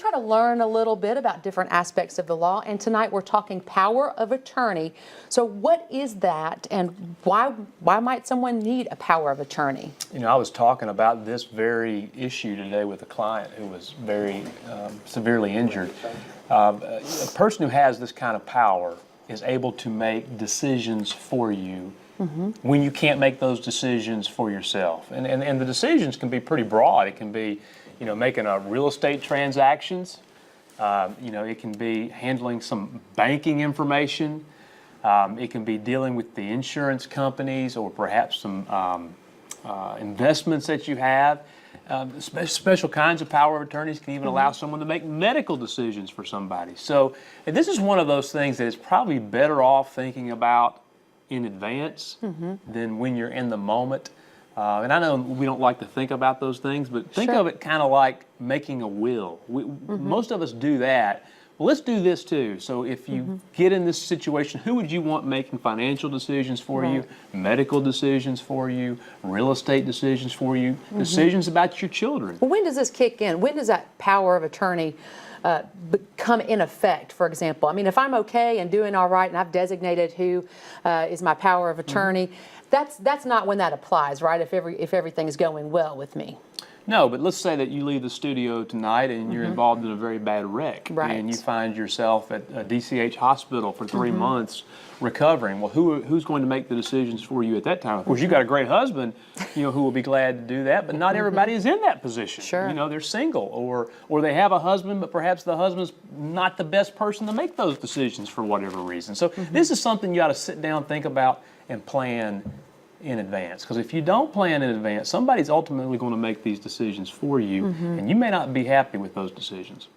try to learn a little bit about different aspects of the law, and tonight we're talking power of attorney. So what is that, and why might someone need a power of attorney? You know, I was talking about this very issue today with a client who was very severely injured. A person who has this kind of power is able to make decisions for you when you can't make those decisions for yourself. And the decisions can be pretty broad. It can be, you know, making real estate transactions. You know, it can be handling some banking information. It can be dealing with the insurance companies or perhaps some investments that you have. Special kinds of power of attorneys can even allow someone to make medical decisions for somebody. So this is one of those things that is probably better off thinking about in advance than when you're in the moment. And I know we don't like to think about those things, but think of it kind of like making a will. Most of us do that. Well, let's do this too. So if you get in this situation, who would you want making financial decisions for you, medical decisions for you, real estate decisions for you, decisions about your children? Well, when does this kick in? When does that power of attorney come in effect, for example? I mean, if I'm okay and doing all right and I've designated who is my power of attorney, that's not when that applies, right? If everything is going well with me. No, but let's say that you leave the studio tonight and you're involved in a very bad wreck, and you find yourself at a DCH hospital for 3 months recovering. Well, who's going to make the decisions for you at that time? Of course, you've got a great husband, you know, who will be glad to do that, but not everybody is in that position. You know, they're single, or they have a husband, but perhaps the husband's not the best person to make those decisions for whatever reason. So this is something you got to sit down, think about, and plan in advance, because if you don't plan in advance, somebody's ultimately going to make these decisions for you, and you may not be happy with those decisions.